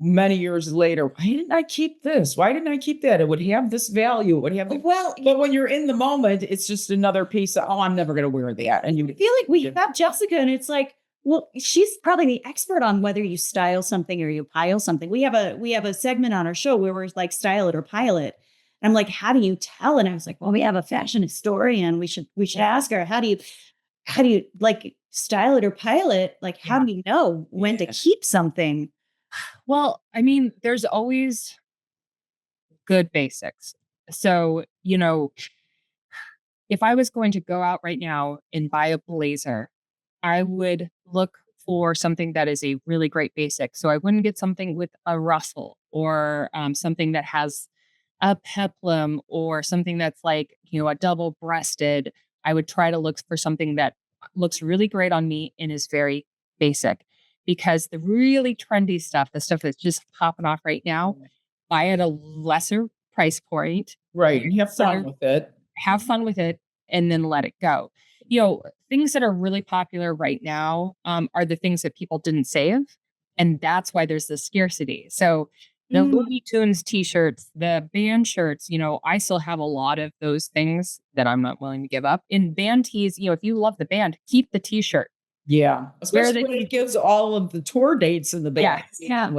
many years later, why didn't I keep this? Why didn't I keep that? It would have this value. It would have Well, but when you're in the moment, it's just another piece of, I'm never going to wear that. And you I feel like we have Jessica, and it's like, well, she's probably the expert on whether you style something or you pile something. We have a segment on our show where we're like, style it or pile it. And I'm like, how do you tell? And I was like, well, we have a fashion historian. We should ask her, how do you like style it or pile it? Like, how do you know when to keep something? Well, I mean, there's always good basics. So, if I was going to go out right now and buy a blazer, I would look for something that is a really great basic. So I wouldn't get something with a rustle or something that has a peplum or something that's like, a double breasted. I would try to look for something that looks really great on me and is very basic, because the really trendy stuff, the stuff that's just popping off right now, buy at a lesser price point. right. And you have fun with it. Have fun with it and then let it go. Things that are really popular right now are the things that people didn't save. And that's why there's this scarcity. So the Looney Tunes t-shirts, the band shirts, I still have a lot of those things that I'm not willing to give up. In band tees, if you love the band, keep the t-shirt. Yeah. Especially when it gives all of the tour dates in the band. Yeah.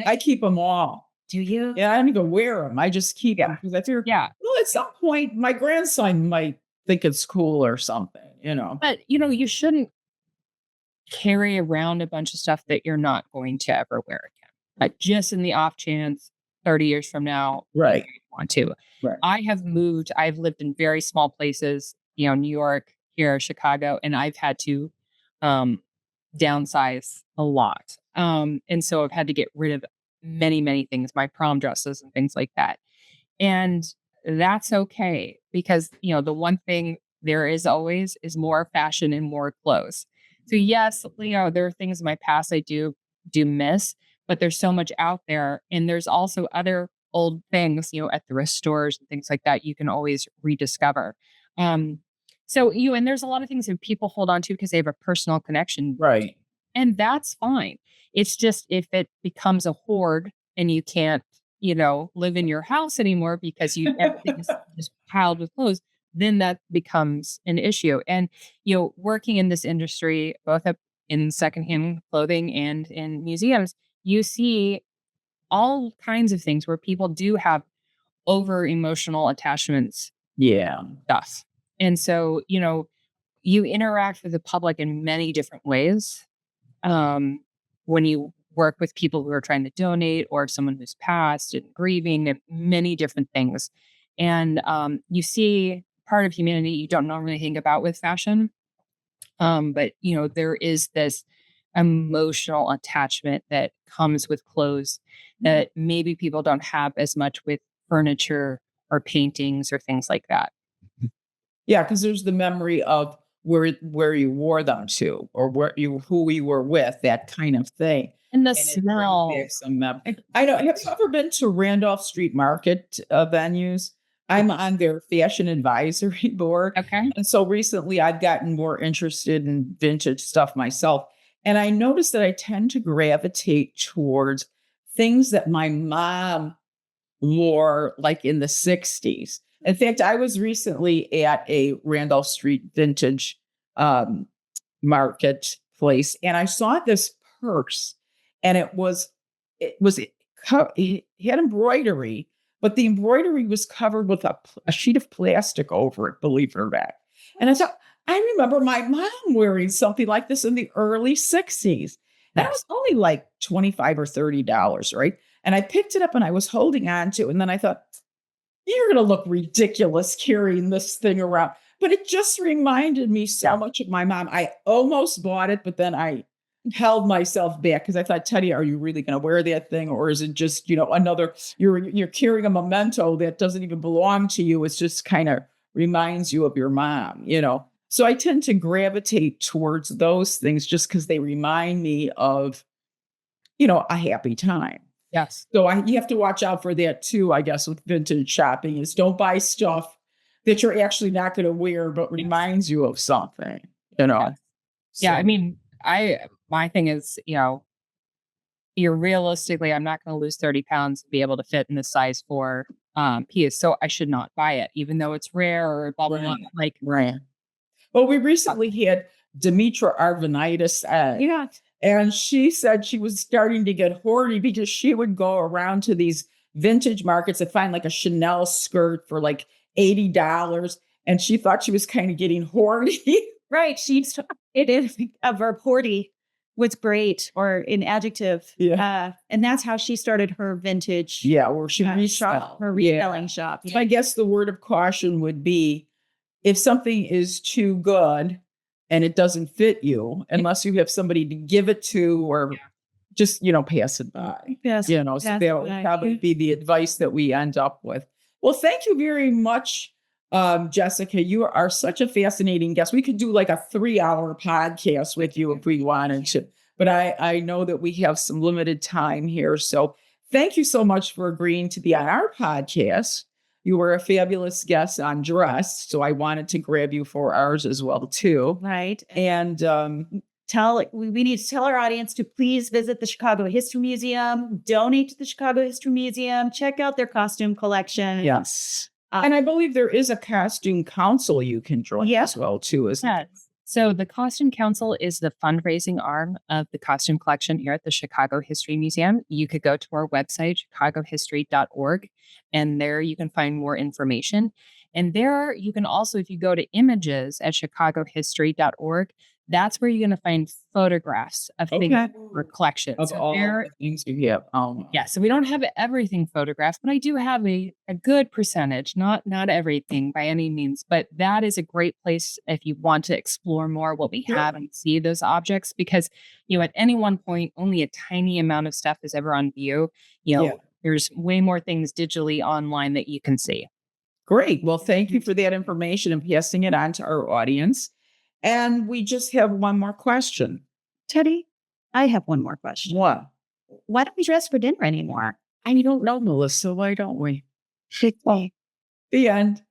I keep them all. Do you? Yeah, I don't even wear them. I just keep them because I figure, well, at some point, my grandson might think it's cool or something, But, you shouldn't carry around a bunch of stuff that you're not going to ever wear again. Just in the off chance 30 years from now, right? You want to. Right. I've lived in very small places, New York, here, Chicago, and I've had to downsize a lot. And so I've had to get rid of many, many things, my prom dresses and things like that. And that's okay, because, the one thing there is always is more fashion and more clothes. So yes, there are things in my past I do miss, but there's so much out there. And there's also other old things, at thrift stores and things like that, you can always rediscover. So and there's a lot of things that people hold on to because they have a personal connection. Right. And that's fine. It's just if it becomes a hoard and you can't, live in your house anymore because everything is just piled with clothes, then that becomes an issue. And, working in this industry, both up in secondhand clothing and in museums, you see all kinds of things where people do have over emotional attachments. Yeah. Stuff. And so, you interact with the public in many different ways. When you work with people who are trying to donate or someone who's passed and grieving and many different things. And you see part of humanity you don't normally think about with fashion. But, there is this emotional attachment that comes with clothes that maybe people don't have as much with furniture or paintings or things like that. Yeah, because there's the memory of where you wore them to, or who you were with, that kind of thing. And the And smell. I know. Have you ever been to Randolph Street Market venues? I'm on their fashion advisory board. Okay. And so recently I've gotten more interested in vintage stuff myself. And I noticed that I tend to gravitate towards things that my mom wore like in the 60s. In fact, I was recently at a Randolph Street vintage marketplace, and I saw this purse, and it had embroidery, but the embroidery was covered with a sheet of plastic over it, believe it or not. And I thought, I remember my mom wearing something like this in the early 60s. That was only like $25 or $30, right? And I picked it up and I was holding on to it. And then I thought, you're going to look ridiculous carrying this thing around. But it just reminded me so much of my mom. I almost bought it, but then I held myself back because I thought, Teddy, are you really going to wear that thing? Or is it just, another, you're carrying a memento that doesn't even belong to you. It's just kind of reminds you of your mom, So I tend to gravitate towards those things just because they remind me of, a happy time. Yes. So you have to watch out for that too, I guess, with vintage shopping, is don't buy stuff that you're actually not going to wear, but reminds you of something, you know? Yes. Yeah. I So, mean, my thing is, you're realistically, I'm not going to lose 30 pounds to be able to fit in the size 4 piece. So I should not buy it, even though it's rare or blah, blah, blah. right. Like, Right. Well, we recently had Demetra Arvanitis, Yeah. and she said she was starting to get horny because she would go around to these vintage markets and find like a Chanel skirt for like $80. And she thought she was kind of getting horny. Right. It is a verb horty was great or an adjective. Yeah. And that's how she started her vintage Yeah, or she shop, resell. her Yeah. reselling shop. So I guess the word of caution would be if something is too good and it doesn't fit you, unless you have somebody to give it to or just, pass it by. Yes. So that would probably be the advice that we end up with. Well, thank you very much, Jessica. You are such a fascinating guest. We could do like a 3-hour podcast with you if we wanted to, but I know that we have some limited time here. So thank you so much for agreeing to be on our podcast. You were a fabulous guest on Dress, so I wanted to grab you for ours as well too. Right. And We need to tell our audience to please visit the Chicago History Museum, donate to the Chicago History Museum, check out their costume collection. yes, and I believe there is a costume council you can join as well too. yes. So the Costume Council is the fundraising arm of the costume collection here at the Chicago History Museum. You could go to our website, chicagohistory.org, and there you can find more information. And there you can also, if you go to images at chicagohistory.org, that's where you're going to find photographs of things for collections. Of So all there, the things you have. yeah, so we don't have everything photographed, but I do have a good percentage, not everything by any means, but that is a great place if you want to explore more what we have and see those objects, because at any one point only a tiny amount of stuff is ever on view. There's way more things digitally online that you can see. Great. Well, thank you for that information and passing it on to our audience. And we just have one more question. Teddy, I have one more question. What? Why don't we dress for dinner anymore? I don't know, Melissa. Why don't we? The The end.